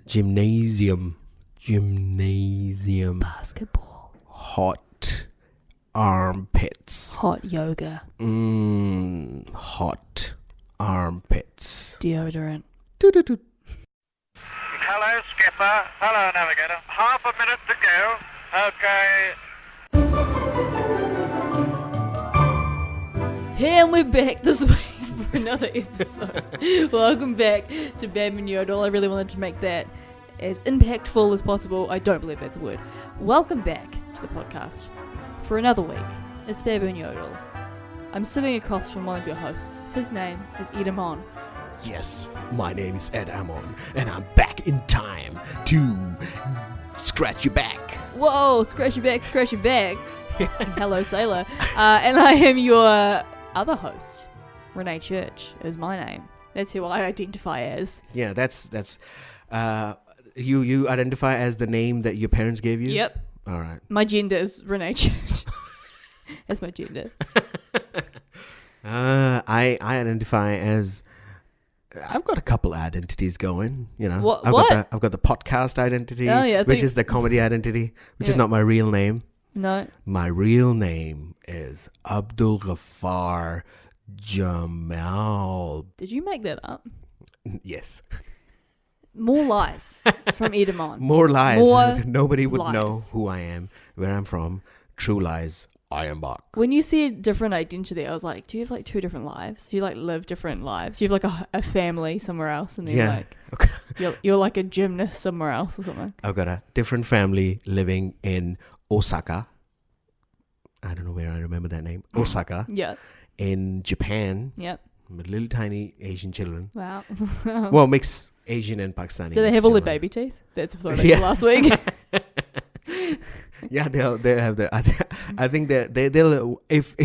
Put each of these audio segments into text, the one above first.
Gymnasium. Basketball. Hot armpits. Hot yoga. Hot armpits. Deodorant. Doo-doo-doo. Hello, skipper. Hello, navigator. Half a minute to go. Okay. And we're back this week for another episode. Welcome back to Baboon Yodel. I really wanted to make that as impactful as possible. I don't believe that's a word. Welcome back to the podcast for another week. It's Baboon Yodel. I'm sitting across from one of your hosts. His name is Ed Amon. Yes, my name is Ed Amon, and I'm back in time to scratch your back. Whoa, scratch your back, scratch your back. Hello, sailor. And I am your other host. Renee Church is my name. That's who I identify as. Yeah, that's you identify as the name that your parents gave you? Yep. All right. My gender is Renee Church. That's my gender. I identify as... I've got a couple identities going, you know. What? I've got the podcast identity, Oh, which is the comedy identity, which is Yeah. not my real name. No. My real name is Abdul Ghaffar Jamal. Did you make that up? Yes. More lies from Ed Amon. More lies. More Nobody would lies. know who I am, where I'm from. True lies. I am back. When you said different identity, I was like, do you have like two different lives? Do you like live different lives? Do you have like a family somewhere else? And then Yeah. like Okay. you're like a gymnast somewhere else or something? I've got a different family living in Osaka. I don't know where I remember that name. Osaka. Yeah. In Japan. Yep. With little tiny Asian children. Wow. Well, mix Asian and Pakistani. Do they have all the baby teeth? That's what I Yeah. last week. Yeah, they'll have the. I think they'll if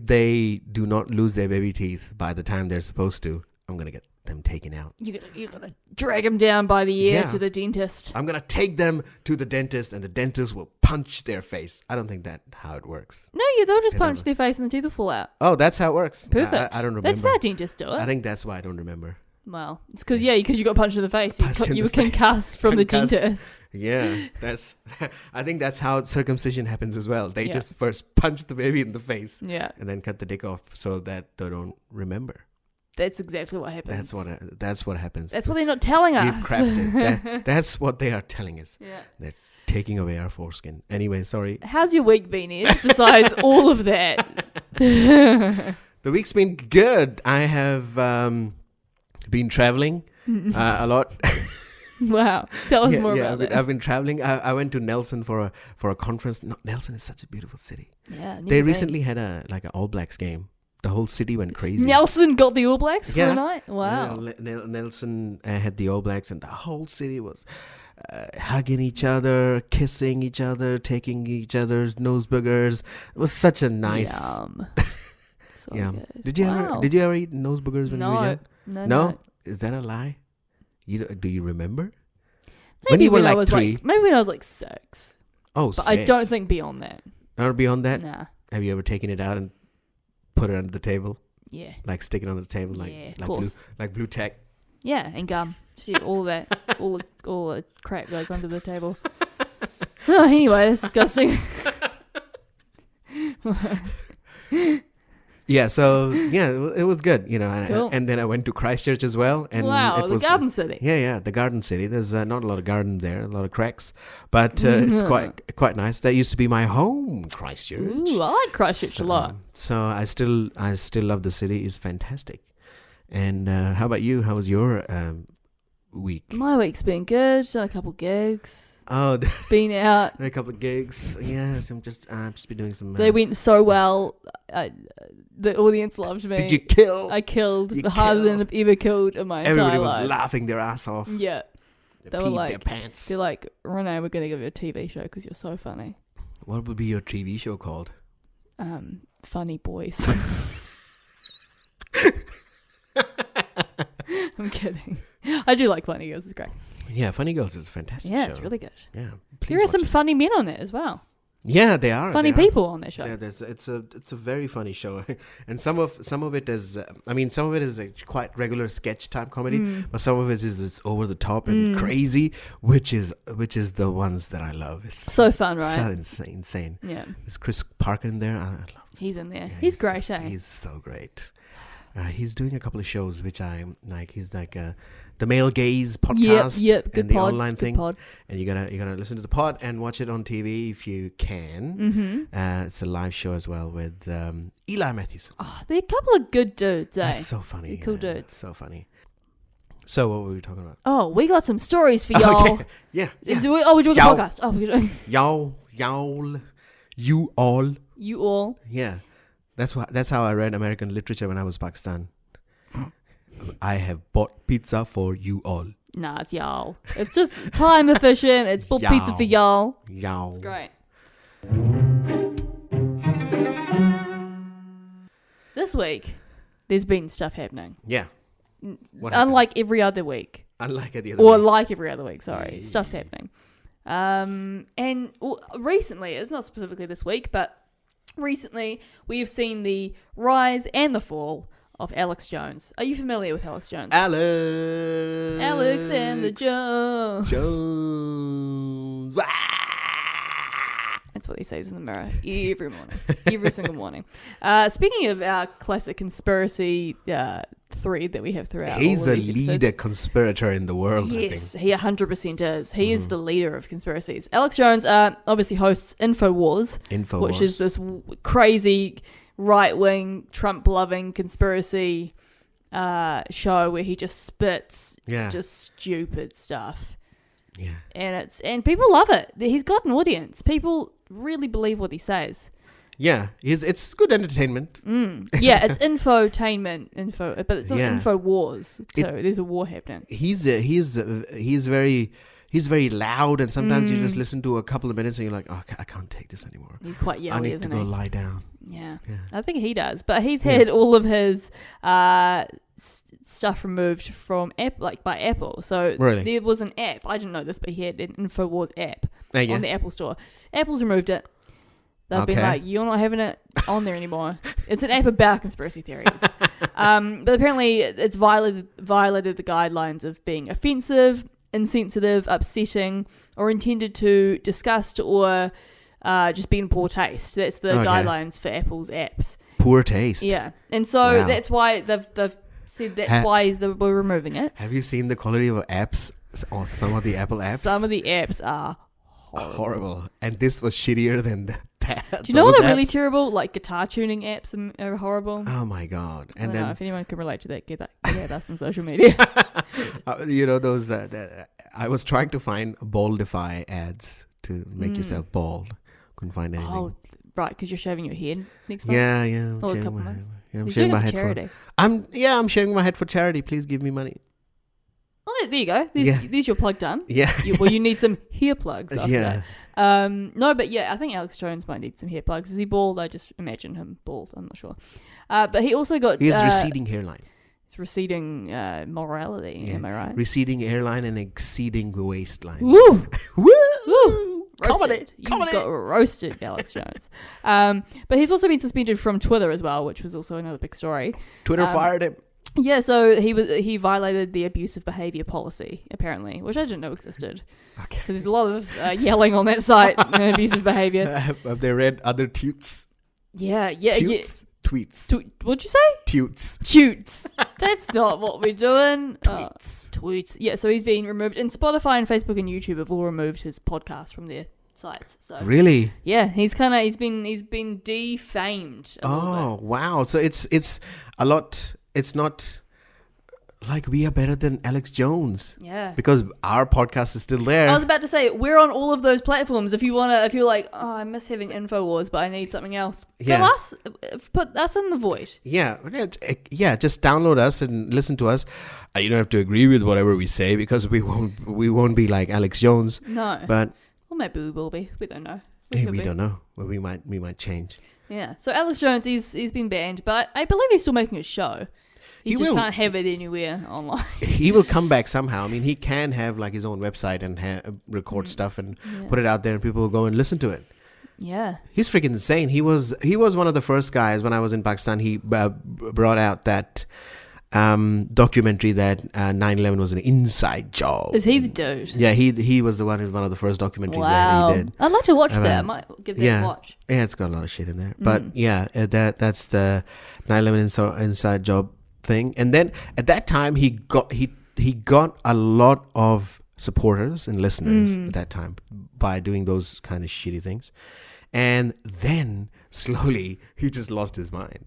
they do not lose their baby teeth by the time they're supposed to, I'm gonna get them taken out. You're gonna drag them down by the ear Yeah. to the dentist. I'm gonna take them to the dentist, and the dentist will punch their face. I don't think that's how it works. No, they'll just It punch doesn't. their face and the teeth will fall out. Oh, that's how it works. Perfect. I don't remember. That's how dentists do I it. think that's why I don't remember. Well, it's because you got punched in the face. Punched in You the were concussed face. from Concussed. the dentist. Yeah, that's. I think that's how circumcision happens as well. They Yeah. just first punch the baby in the face Yeah, and then cut the dick off so that they don't remember. that's exactly what happens. That's what happens. That's what they're not telling us. We've cracked it. That's what they are telling us. Yeah. They're taking away our foreskin. Anyway, sorry. How's your week been, Ed? Besides all of that. The week's been good. I have been traveling a lot. Wow. Tell us Yeah, more yeah, about that. I've been traveling. I went to Nelson for a conference. No, Nelson is such a beautiful city. Yeah. never They been. recently had an All Blacks game. The whole city went crazy. Nelson got the All Blacks for Yeah. a night? Wow. Yeah, Nelson had the All Blacks, and the whole city was hugging each other, kissing each other, taking each other's nose boogers. It was such a nice. Yum. So Yeah. good. Did you Wow. ever eat nose boogers when you were young? No. No? Is that a lie? Do you remember? Maybe when you were I like was 3. maybe when I was like 6. Oh, But I don't think beyond that. Not beyond that. Nah. Have you ever taken it out and put it under the table, Yeah. like stick it on the table, like Yeah, of like course. blue tack? Yeah, and gum. Shit, all of that. all the crap goes under the table. Oh, anyway, that's disgusting. Yeah. So yeah, it was good, you know. Cool. And then I went to Christchurch as well. And Wow, it the was, Garden City. Yeah, the Garden City. There's not a lot of garden there, a lot of cracks, but it's quite nice. That used to be my home, Christchurch. Ooh, I like Christchurch a lot. So I still love the city. It's fantastic. And how about you? How was your week? My week's been good. Done a couple gigs. Oh, Been out. a couple of gigs. Yeah, so I'm just been doing some. They went so well. The audience loved me. Did you kill? I killed You harder than killed. I've ever killed in my Everybody entire was life. laughing their ass off. Yeah. They were peed like- their pants. They're like, Renee, we're going to give you a TV show because you're so funny. What would be your TV show called? Funny Boys. I'm kidding. I do like Funny Girls. It's great. Yeah, Funny Girls is a fantastic show. Yeah, it's really good. Yeah, There are some funny men on there as well. Yeah, they are funny they are. people on that show. Yeah, it's a very funny show, and some of it is some of it is a quite regular sketch type comedy, but some of it is over the top and crazy, which is the ones that I love. It's So fun, right? So insane. Yeah, There's Chris Parker in there. I love him. he's in there. Yeah, he's great. He's so great. He's doing a couple of shows which I like. He's like the Male Gaze podcast Yep. Good and the pod. online Good thing. pod. And you gotta listen to the pod and watch it on TV if you can. It's a live show as well with Eli Matthewson. Oh, they're a couple of good dudes, eh? That's so funny. They're cool dudes. So funny. So what were we talking about? Oh, we got some stories for y'all. Okay. Yeah. We're doing a Y'all. podcast. Oh, we're doing Y'all, you all. you all. Yeah. That's how I read American literature when I was Pakistan. I have bought pizza for you all. Nah, it's y'all. It's just time efficient. It's bought pizza for y'all. Y'all. It's great. This week, there's been stuff happening. Yeah. What happened? Unlike every other week. Unlike the other Or week. like every other week, sorry. Stuff's happening. And recently, it's not specifically this week, but recently we have seen the rise and the fall of Alex Jones. Are you familiar with Alex Jones? Alex and the Jones. Jones. Wah! That's what he says in the mirror every morning. Every single morning. Speaking of our classic conspiracy thread that we have throughout. He's all a of these leader episodes. conspirator in the world, Yes, I think. he 100% is. He is the leader of conspiracies. Alex Jones obviously hosts InfoWars, which is this crazy right-wing, Trump-loving conspiracy show where he just spits just stupid stuff. Yeah. And people love it. He's got an audience. People really believe what he says. Yeah. it's good entertainment. Yeah, it's infotainment, but it's not Yeah. InfoWars. So there's a war happening. He's very loud, and sometimes you just listen to a couple of minutes and you're like, oh, I can't take this anymore. He's quite yelly, I need to isn't go he? lie down. Yeah. Yeah. I think he does. But he's had all of his stuff removed from by Apple. So Really? there was an app. I didn't know this, but he had an InfoWars app Yeah. on the Apple Store. Apple's removed it. They've been Okay. like, you're not having it on there anymore. It's an app about conspiracy theories. But apparently it's violated the guidelines of being offensive, insensitive, upsetting, or intended to disgust or just be in poor taste. That's the guidelines for Apple's apps. Poor taste. Yeah. And so Wow. that's why they've said that's why we're removing it. Have you seen the quality of apps or some of the Apple apps? Some of the apps are horrible. And this was shittier than that. Do you know what those are really apps? terrible? Like guitar tuning apps are horrible. Oh my god! I And don't know then if anyone can relate to that. Get at us on social media. those. I was trying to find baldify ads to make yourself bald. Couldn't find anything. Oh, right, because you're shaving your head next month. Yeah. I'm Or a shaving couple my months. head. Yeah, I'm You're shaving doing my it head for charity. I'm shaving my head for charity. Please give me money. Oh, there you go. There's your plug done. Yeah. You need some hair plugs after Yeah. that. No, but yeah, I think Alex Jones might need some hair plugs. Is he bald? I just imagine him bald. I'm not sure. But he also got... He has receding hairline. It's receding morality. Yeah. Am I right? Receding hairline and exceeding waistline. Woo! Woo! Woo! Comedy. Roasted. You got roasted, Alex Jones. But he's also been suspended from Twitter as well, which was also another big story. Twitter fired him. Yeah, so he violated the abusive behavior policy, apparently, which I didn't know existed. Okay. Because there's a lot of yelling on that site, abusive behavior. Have they read other toots? Yeah. Toots? Tweets. What'd you say? Toots. Toots. That's not what we're doing. Tweets. Tweets. Yeah, so he's been removed. And Spotify and Facebook and YouTube have all removed his podcast from their sites. So Really? yeah, he's been defamed. A little bit. Wow. So it's a lot. It's not like we are better than Alex Jones. Yeah. Because our podcast is still there. I was about to say we're on all of those platforms. If you're like, oh, I miss having InfoWars, but I need something else. Yeah. Tell us, put us in the void. Yeah. Just download us and listen to us. You don't have to agree with whatever we say because we won't be like Alex Jones. No, But well, maybe we will be. We don't know. we could be. don't know. Well, we might change. Yeah. So Alex Jones, he's been banned, but I believe he's still making a show. He just can't have it anywhere online. He will come back somehow. I mean, he can have like his own website and record stuff and put it out there, and people will go and listen to it. Yeah. He's freaking insane. He was one of the first guys when I was in Pakistan. He brought out that documentary that 9/11 was an inside job. Is he the dude? Yeah, he was the one of the first documentaries Wow. that he did. I'd like to watch that. I might give that yeah. a watch. Yeah, it's got a lot of shit in there. But yeah, that's the 9/11 inside job thing. And then at that time he got a lot of supporters and listeners at that time by doing those kind of shitty things. And then slowly he just lost his mind.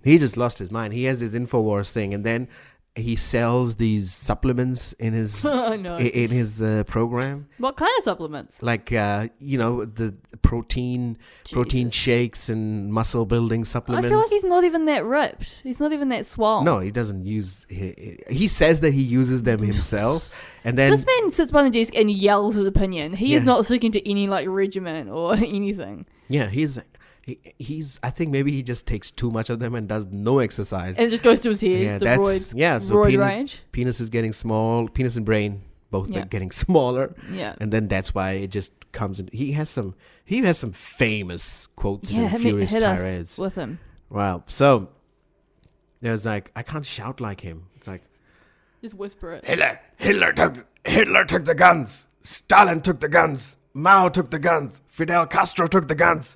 He has this InfoWars thing, and then he sells these supplements in his in his program. What kind of supplements? Like the protein shakes and muscle building supplements. I feel like he's not even that ripped. He's not even that swole. No, he doesn't use. He says that he uses them himself, and then This man sits behind the desk and yells his opinion. He is not sticking to any like regimen or anything. yeah, he's. I think maybe he just takes too much of them and does no exercise. And it just goes to his head. So roid range. Penis is getting small. Penis and brain both are getting smaller. Yeah. And then that's why it just comes in. He has some famous quotes and furious hit tirades us with him. Wow. So there's like, I can't shout like him. It's like, Just whisper it. Hitler took the guns. Stalin took the guns. Mao took the guns. Fidel Castro took the guns.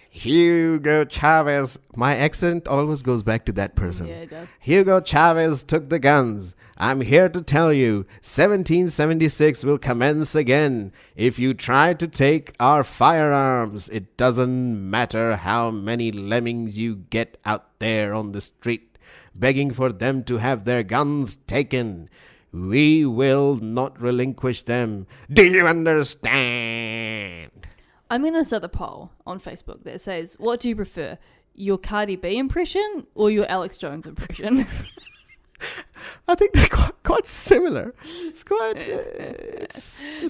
Hugo Chavez. My accent always goes back to that person. Yeah, it does. Hugo Chavez took the guns. I'm here to tell you, 1776 will commence again. If you try to take our firearms, it doesn't matter how many lemmings you get out there on the street, begging for them to have their guns taken. We will not relinquish them. Do you understand? I'm going to start a poll on Facebook that says, what do you prefer? Your Cardi B impression or your Alex Jones impression? I think they're quite similar. It's quite...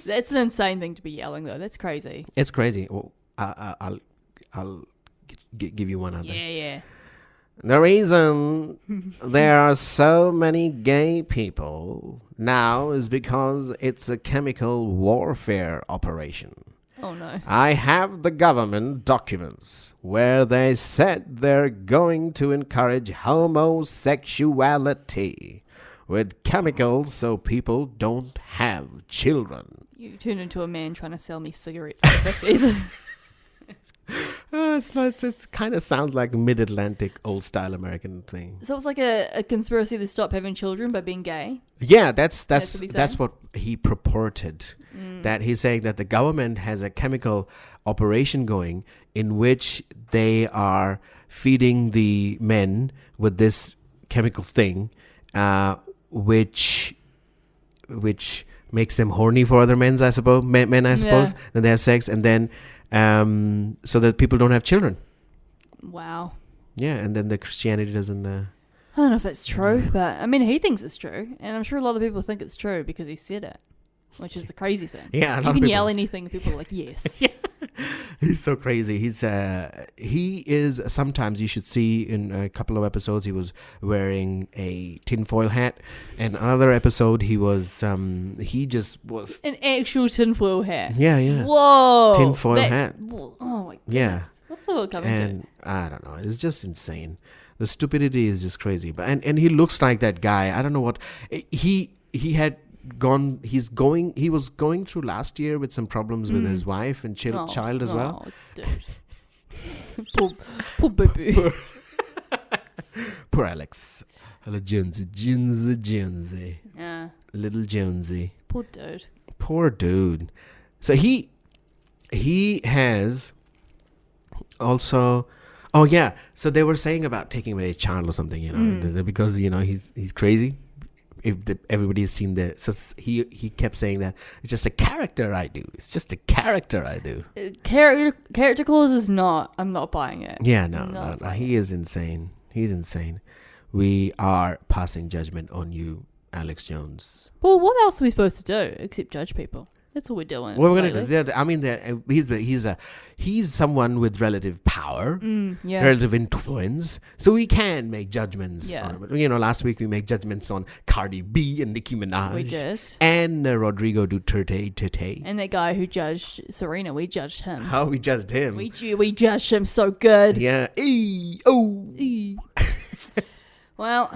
That's an insane thing to be yelling, though. That's crazy. It's crazy. Well, I'll give you one other. Yeah. The reason there are so many gay people now is because it's a chemical warfare operation. Oh, no. I have the government documents where they said they're going to encourage homosexuality with chemicals so people don't have children. You turned into a man trying to sell me cigarettes in the 50s. It kind of sounds like a mid-Atlantic old-style American thing. So it's like a conspiracy to stop having children by being gay? Yeah, that's what what he purported. That he's saying that the government has a chemical operation going in which they are feeding the men with this chemical thing, which makes them horny for other men, I suppose. Men, I suppose. Yeah. Then they have sex, and then so that people don't have children. Wow. Yeah, and then the Christianity doesn't. I don't know if that's true, but I mean, he thinks it's true, and I'm sure a lot of people think it's true because he said it, which is the crazy thing. Yeah, you can yell anything, and people are like, "Yes." Yeah. He's so crazy. He is. Sometimes you should see in a couple of episodes he was wearing a tinfoil hat, and another episode he just was an actual tinfoil hat. Yeah. Whoa. Tinfoil hat. Oh my god. Yeah. What's the word coming And I don't know. It's just insane. The stupidity is just crazy. But and he looks like that guy. I don't know what he had gone. He was going through last year with some problems with his wife and child as well. Dude. poor Baboon. Poor Alex. Hello, Jonesy. Yeah. Little Jonesy. Poor dude. So he has also. Oh yeah. So they were saying about taking away a child or something, because he's crazy. Everybody has seen that. So he kept saying that it's just a character I do. It's just a character I do. Character clause is not. I'm not buying it. Yeah, no. He is insane. He's insane. We are passing judgment on you, Alex Jones. Well, what else are we supposed to do except judge people? That's all we're doing. What we're gonna lately. do? I mean, he's someone with relative power, Yeah. relative influence, so we can make judgments. Yeah. On it. Last week we made judgments on Cardi B and Nicki Minaj. We did. And Rodrigo Duterte. And that guy who judged Serena, we judged him. How we judged him? We judged him so good. Yeah. E-O. Well,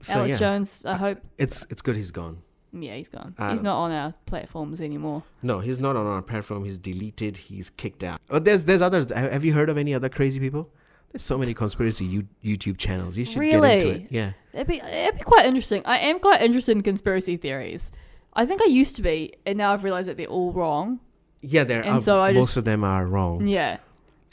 So, Alex yeah. Jones, I hope. It's good he's gone. Yeah, he's gone. I He's don't- not on our platforms anymore. No, he's not on our platform. He's deleted. He's kicked out. Oh, there's others. Have you heard of any other crazy people? There's so many conspiracy YouTube channels. You should get into it. Yeah. It'd be quite interesting. I am quite interested in conspiracy theories. I think I used to be, and now I've realized that they're all wrong. Yeah, most of them are wrong. Yeah,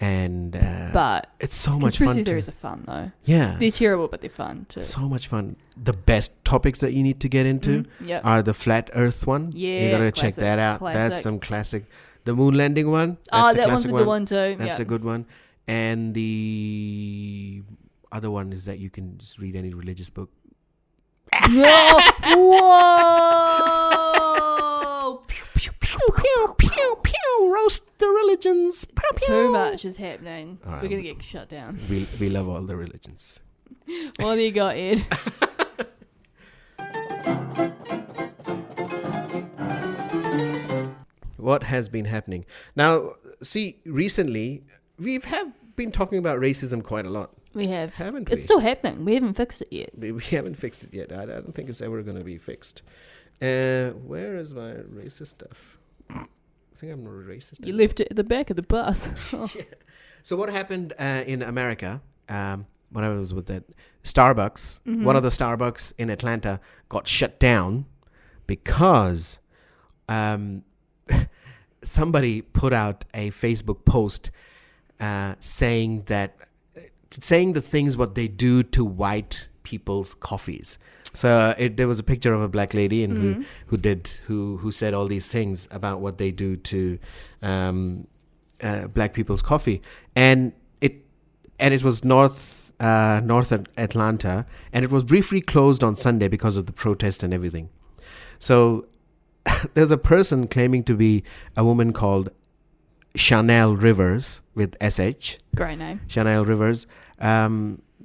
And but it's so much fun. conspiracy theories are fun though. Yeah. They're terrible, but they're fun too. So much fun. The best topics that you need to get into Yeah. are the flat Earth one. Yeah, You gotta check classic, that out. That's classic. some classic. The moon landing one. Oh, That's that one's a classic good one too. That's Yeah. a good one. And the other one is that you can just read any religious book. No! Whoa! Pew, pew, pew. Roast the religions. Pew, pew. Too much is happening. All right. We're gonna get shut down. We love all the religions. What do you got, Ed? What has been happening? Now, see, recently, have been talking about racism quite a lot. We have. Haven't we? It's still happening. We haven't fixed it yet. We haven't fixed it yet. I don't think it's ever going to be fixed. Where is my racist stuff? I think I'm not a racist. You left it at the back of the bus. So what happened in America, when I was with that Starbucks, one of the Starbucks in Atlanta got shut down because somebody put out a Facebook post saying the things what they do to white people's coffees. So there was a picture of a black lady and who said all these things about what they do to black people's coffee, and it was North Atlanta, and it was briefly closed on Sunday because of the protest and everything. So there's a person claiming to be a woman called Chanel Rivers with SH. Great name. Chanel Rivers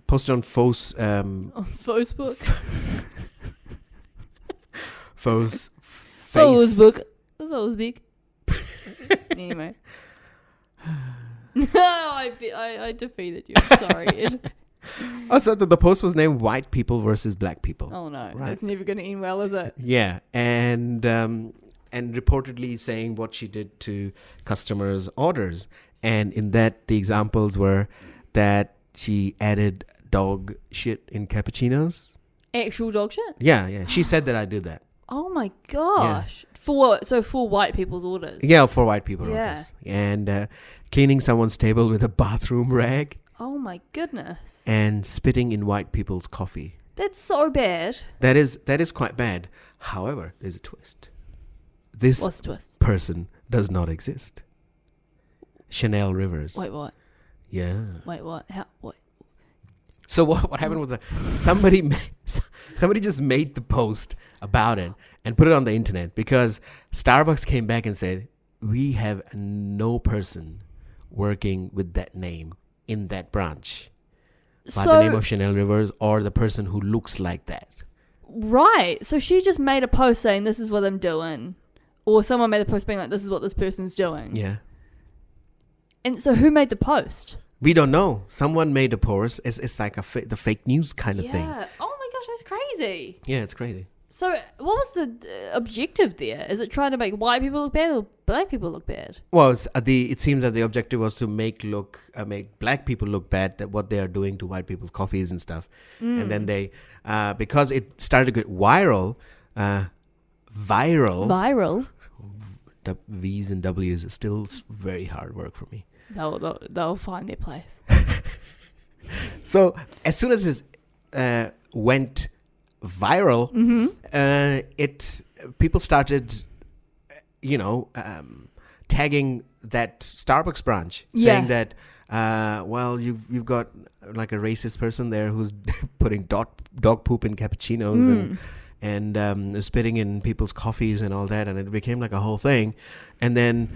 posted on On Facebook. Facebook. Anyway. No, I defeated you. Sorry, Ed. Oh, so the post was named "White People versus Black People." Oh no, Right. that's never going to end well, is it? Yeah, and reportedly saying what she did to customers' orders, and in that the examples were that she added dog shit in cappuccinos. Actual dog shit? Yeah. She said that I did that. Oh my gosh. For what? So for white people's orders? Yeah, for white people. Yeah. Orders. And cleaning someone's table with a bathroom rag Oh my goodness. and spitting in white people's coffee. That's so bad. That is quite bad. However, there's a twist. This What's the twist? person does not exist. Chanel Rivers. Wait, what? Yeah. Wait, what? How? What? So what happened was somebody just made the post about it and put it on the internet because Starbucks came back and said, we have no person working with that name in that branch by the name of Chanel Rivers or the person who looks like that. Right. So she just made a post saying, this is what I'm doing. Or someone made a post being like, this is what this person's doing. Yeah. And so who made the post? We don't know. Someone made a post. It's like the fake news kind of thing. Yeah. Oh my gosh, that's crazy. Yeah, it's crazy. So what was the objective there? Is it trying to make white people look bad or black people look bad? Well, it seems that the objective was to make black people look bad at what they are doing to white people's coffees and stuff. And then they, because it started to get viral. Viral? The V's and W's is still very hard work for me. They'll find their place. So as soon as it went viral, people started, tagging that Starbucks branch, saying that, well, you've got like a racist person there who's putting dog poop in cappuccinos and spitting in people's coffees and all that, and it became like a whole thing. And then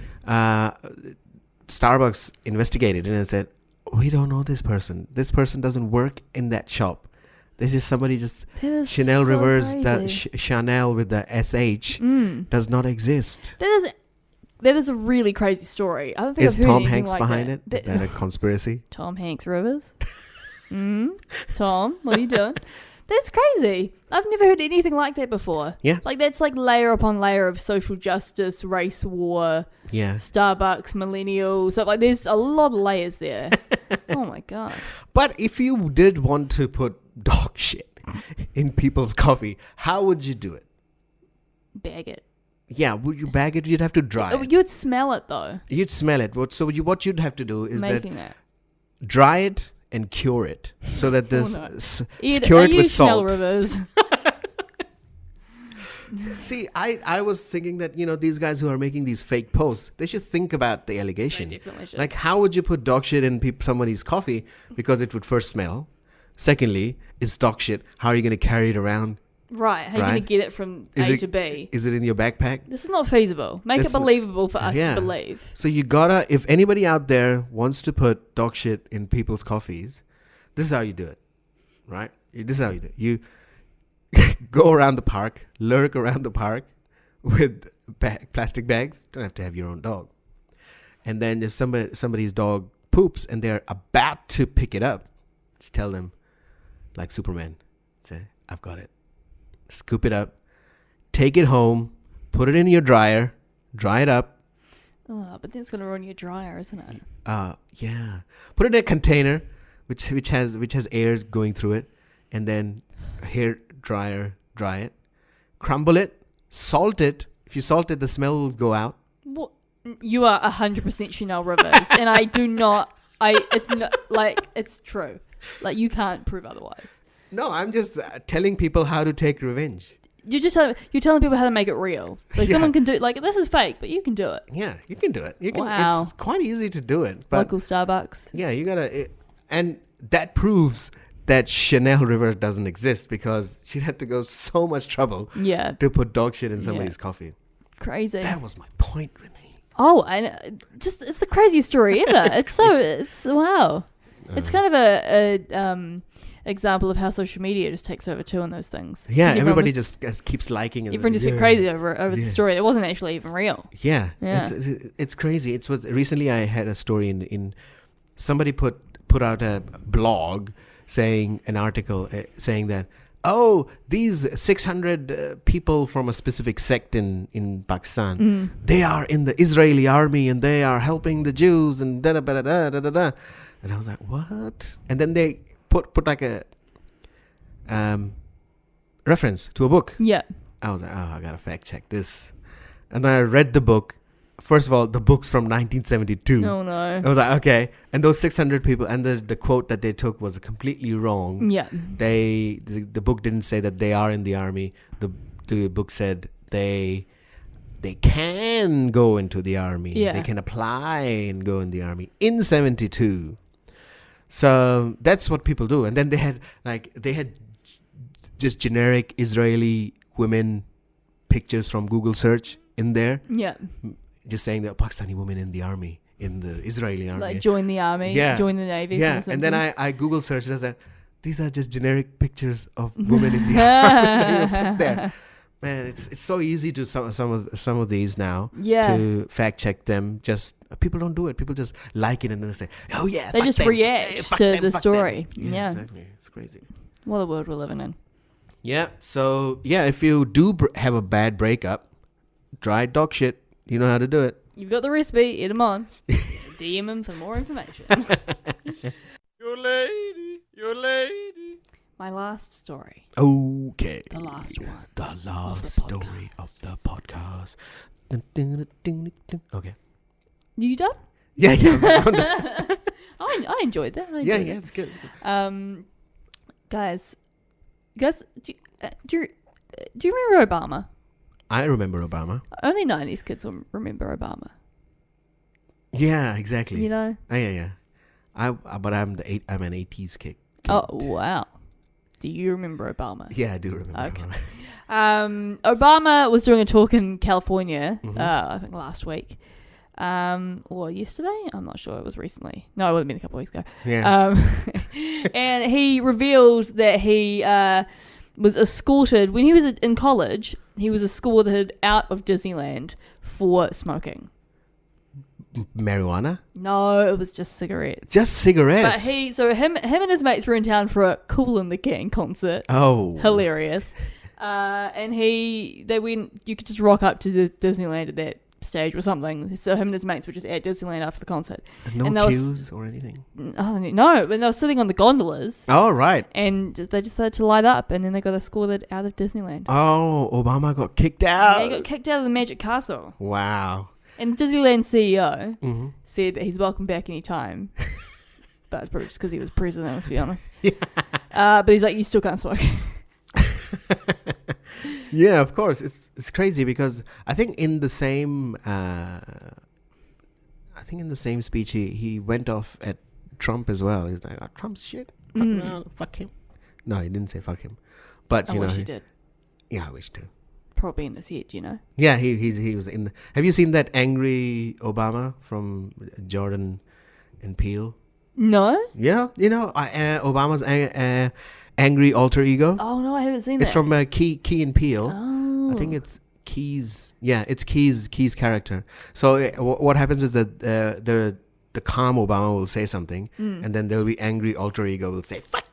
Starbucks investigated and said, we don't know this person. This person doesn't work in that shop. This is somebody just Chanel so reverse the crazy. Chanel with the SH does not exist. That is a really crazy story. I don't think Is I've heard Tom anything Hanks like behind that. it? Is that a conspiracy? Tom Hanks Rivers? Tom, what are you doing? That's crazy. I've never heard anything like that before. Yeah. Like, that's like layer upon layer of social justice, race war, Yeah. Starbucks, millennials. So, like, there's a lot of layers there. Oh, my God. But if you did want to put dog shit in people's coffee, how would you do it? Bag it. Yeah, would you bag it? You'd have to dry it. You would smell it, though. You'd smell it. What you'd have to do is Making it. dry it and cure it so that this no. cure it with Chanel salt. Rivers. See, I was thinking that, these guys who are making these fake posts, they should think about the allegation. They definitely should. Like, how would you put dog shit in somebody's coffee? Because it would first smell. Secondly, it's dog shit. How are you going to carry it around? Right. How are you going to get it from A to B? Is it in your backpack? This is not feasible. Make it believable for us to believe. So you gotta, if anybody out there wants to put dog shit in people's coffees, this is how you do it, right? This is how you do it. You go around the park, lurk around the park with plastic bags. Don't have to have your own dog. And then if somebody's dog poops and they're about to pick it up, just tell them, like Superman, say, I've got it. Scoop it up, take it home, put it in your dryer, dry it up. Oh, but then it's going to ruin your dryer, isn't it? Yeah. Put it in a container which has air going through it, and then hair dryer, dry it. Crumble it, salt it. If you salt it, the smell will go out. What? You are 100% Chanel Rivers, and I do not. It's not like it's true. Like, you can't prove otherwise. No, I'm just telling people how to take revenge. You're telling people how to make it real. Like, someone can do, like, this is fake, but you can do it. Yeah, you can do it. Wow. It's quite easy to do it. But Local Starbucks. yeah, you gotta, and that proves that Chanel River doesn't exist, because she had to go so much trouble to put dog shit in somebody's coffee. Crazy. That was my point, Renee. Oh, and it's the craziest story ever. it's wow. It's kind of a example of how social media just takes over too on those things. Yeah, everybody just keeps liking it. Everyone just went crazy over the story. It wasn't actually even real. Yeah. It's crazy. Recently I had a story in somebody put out a blog saying an article saying that, oh, these 600 people from a specific sect in Pakistan, they are in the Israeli army and they are helping the Jews and da da da da da da da. And I was like, what? And then they put like a reference to a book. Yeah. I was like, oh, I gotta fact check this. And then I read the book. First of all, the book's from 1972. No. I was like, okay. And those 600 people, and the quote that they took was completely wrong. Yeah. The book didn't say that they are in the army. The book said they can go into the army. Yeah. They can apply and go in the army in 72. So that's what people do. And then they had just generic Israeli women pictures from Google search in there. Yeah. Just saying that Pakistani women in the army, in the Israeli army. Like, join the army, join the navy. Yeah, and then I Google searched and I said, these are just generic pictures of women in the army that you put there. Man, it's so easy to some of these now to fact check them. Just people don't do it. People just like it and then they say, "Oh yeah." They just react to the story. Yeah, exactly. It's crazy. What a world we're living in. Yeah. So yeah, if you do have a bad breakup, dry dog shit. You know how to do it. You've got the recipe. Eat them on. DM them for more information. Your lady. My last story. Okay. The last one. The last story of the podcast. Okay. You done? Yeah. I'm done. I enjoyed that. It's good. Guys, do you remember Obama? I remember Obama. Only 90s kids will remember Obama. Yeah, exactly. You know? Oh, yeah. But I'm an 80s kid. Oh, wow. Do you remember Obama? Yeah, I do remember. Okay. Obama was doing a talk in California, I think last week. Or yesterday? I'm not sure. It was recently. No, it would have been a couple of weeks ago. Yeah. And he revealed that he was escorted, when he was in college, he was escorted out of Disneyland for smoking. Marijuana? No, it was just cigarettes. Just cigarettes? But him and his mates were in town for a Kool and the Gang concert. Oh. Hilarious. And they went, you could just rock up to Disneyland at that stage or something. So him and his mates were just at Disneyland after the concert. No queues or anything? No, but they were sitting on the gondolas. Oh, right. And they just started to light up, and then they got escorted out of Disneyland. Oh, Obama got kicked out. Yeah, he got kicked out of the Magic Castle. Wow. And Disneyland CEO said that he's welcome back anytime. But it's probably just because he was president, let's be honest. But he's like, you still can't smoke. Yeah, of course. It's crazy because I think in the same speech he went off at Trump as well. He's like, oh, Trump's shit. Fuck him. No, he didn't say fuck him. But I wish he did. Yeah, I wish too. Probably in his head, Yeah, he was in. Have you seen that angry Obama from Jordan and Peele? No. Yeah, Obama's angry alter ego. Oh no, I haven't seen that. It's from Key and Peele. Oh. I think it's Key's. Yeah, it's Key's character. So what happens is that the calm Obama will say something, and then there will be angry alter ego will say, "Fuck."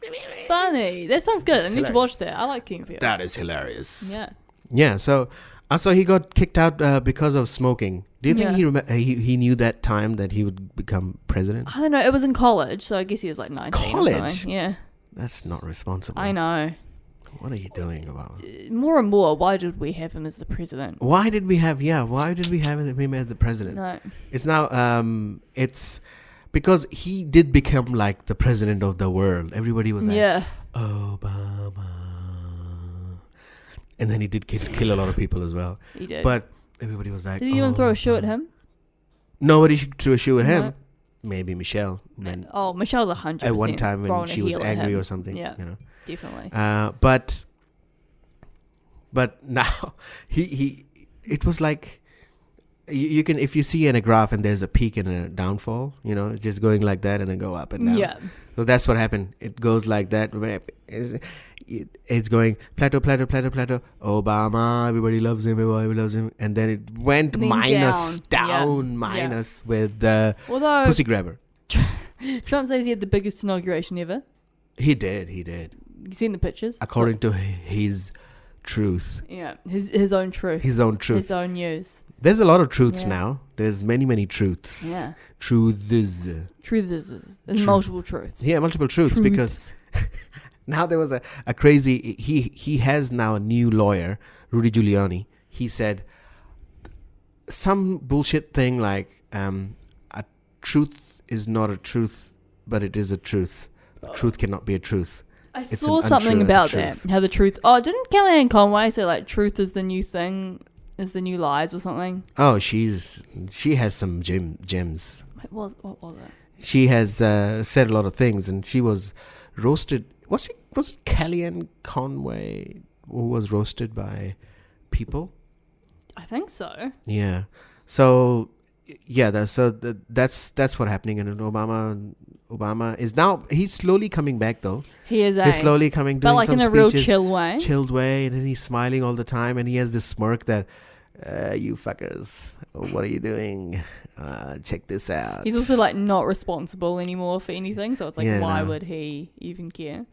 Funny. That sounds good. I need to watch that. I like Key and Peele. That is hilarious. Yeah. Yeah. So he got kicked out because of smoking. Do you think he knew that time that he would become president? I don't know. It was in college, so I guess he was like 19. College? Or something. Yeah. That's not responsible. I know. What are you doing about it? More and more, why did we have him as the president? Why did we have him as the president? No. It's now, it's because he did become like the president of the world. Everybody was like, Obama. And then he did kill a lot of people as well. He did. But everybody was like, did anyone throw a shoe at him? Nobody threw a shoe at him. Maybe Michelle. Michelle's 100%. At one time when she was angry or something. Yeah, definitely. But now it was like you can, if you see in a graph and there's a peak and a downfall, it's just going like that and then go up and down. Yeah. So that's what happened. It goes like that. It's going plateau. Obama, everybody loves him. And then it went minus with the pussy grabber. Trump says he had the biggest inauguration ever. He did. You seen the pictures? According to his truth. Yeah, his own truth. His own truth. His own news. There's a lot of truths now. There's many truths. Yeah. Truths. There's multiple truths. Yeah, multiple truths. Because now there was a crazy... He has now a new lawyer, Rudy Giuliani. He said some bullshit thing like a truth is not a truth, but it is a truth. Truth cannot be a truth. I saw something about that. How the truth... Oh, didn't Kellyanne Conway say like truth is the new thing, is the new lies or something? Oh, she has some gems. What was it? She has said a lot of things, and she was roasted. Was it Kellyanne Conway who was roasted by people? I think so. Yeah. So yeah, that's what's happening. And Obama is now, he's slowly coming back though. He's slowly coming, doing like some in a speeches, real chilled way, and then he's smiling all the time, and he has this smirk that, you fuckers, what are you doing? Check this out. He's also like not responsible anymore for anything, so it's like, why would he even care?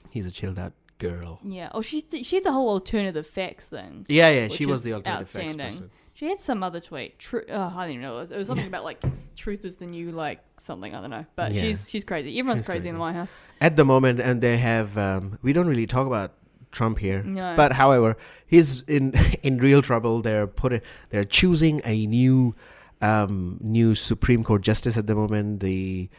He's a chilled out girl. Yeah. Oh, she had the whole alternative facts thing. Yeah. She was the alternative facts person. She had some other tweet. I don't even know. It was something about like truth is the new like something. I don't know. But she's crazy. Everyone's crazy in the White House at the moment, and they have. We don't really talk about Trump here. No. But however, he's in real trouble. They're choosing a new Supreme Court justice at the moment. The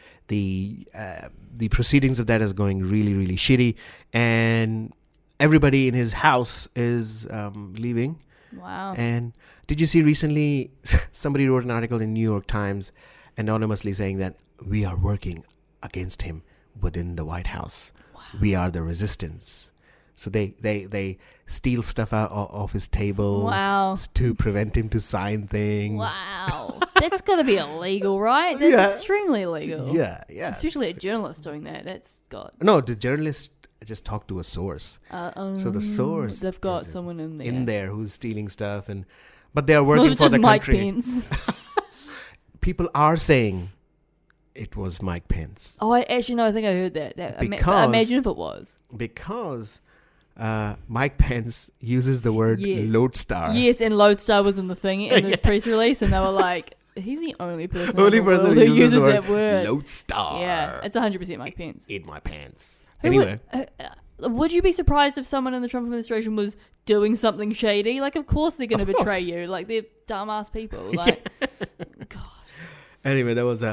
proceedings of that is going really, really shitty, and everybody in his house is leaving. Wow. And did you see recently somebody wrote an article in New York Times anonymously saying that we are working against him within the White House. Wow. We are the resistance. So they steal stuff out of his table. Wow. To prevent him to sign things. Wow. That's got to be illegal, right? That's Yeah. extremely illegal. Yeah. Especially a journalist doing that. That's got... No, the journalist just talked to a source. So the source They've got is someone in there. in there who's stealing stuff, but they are Well, working it's for just the Mike country. Pence. People are saying it was Mike Pence Oh, I think I heard that. Because- imagine if it was. because Mike Pence uses the word Yes. lodestar. Yes, and Lodestar was in the thing in the press release, and they were like, he's the only person, Only in the person world who who uses uses the that word. lodestar. Yeah, it's 100% Mike Pence. In my pants. Who Anyway, would you be surprised if someone in the Trump administration was doing something shady? Like, of course they're going to Of betray course. you. Like, they're dumbass people. Like, God. anyway, that was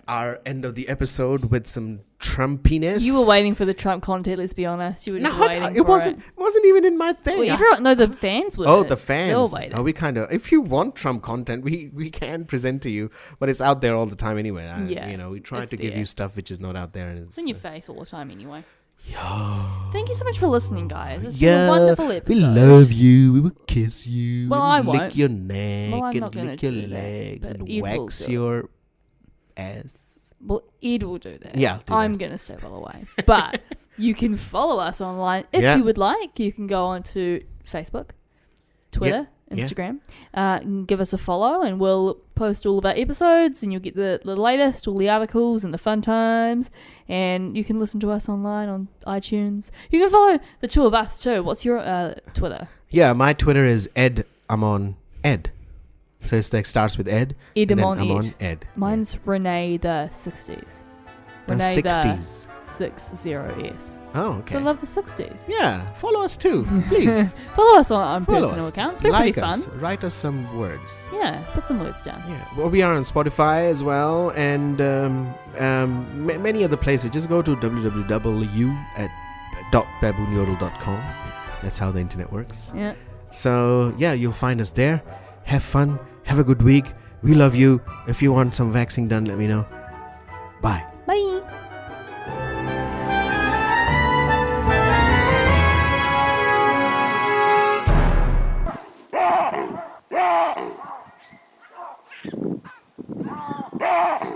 our end of the episode with some Trumpiness. You were waiting for the Trump content, let's be honest. You were just No, waiting it for wasn't even in my thing. Well, everyone, no, the fans were. Oh, the They were fans. waiting. Oh, we kind of. If you want Trump content, we can present to you, but it's out there all the time anyway. Yeah, we try it's to give there. you stuff which is not out there, and It's in your face all the time anyway. Yeah. Thank you so much for listening, guys. It's Yeah, been a wonderful episode. we love you. We will kiss you. Well, and I lick won't. your neck Well, I'm and not gonna lick your do that, legs but and Ed will wax do it. your ass. Well, Ed will do that. Yeah, do I'm that. going to stay well away. But you can follow us online if Yeah. you would like. You can go onto Facebook, Twitter, Yeah. Instagram. And give us a follow, and we'll post all of our episodes, and you'll get the latest, all the articles and the fun times. And you can listen to us online on iTunes. You can follow the two of us too. What's your Twitter? Yeah, my Twitter is Ed. I'm on Ed. So it's like starts with Ed. Ed, and then I'm I'm on on Ed. Ed. Mine's Renee the 60s. The Renee 60s. 60s. Oh, So okay. I love the 60s. Yeah, follow us too, please. Follow us on Follow personal us. accounts. They're Like pretty fun. us. Write us some words. Yeah, put some words down. Yeah, well, we are on Spotify as well, and many other places. Just go to www.baboonyodel.com. That's how the internet works. Yeah. So yeah, you'll find us there. Have fun. Have a good week. We love you. If you want some waxing done, let me know. Bye. Bye. Yeah.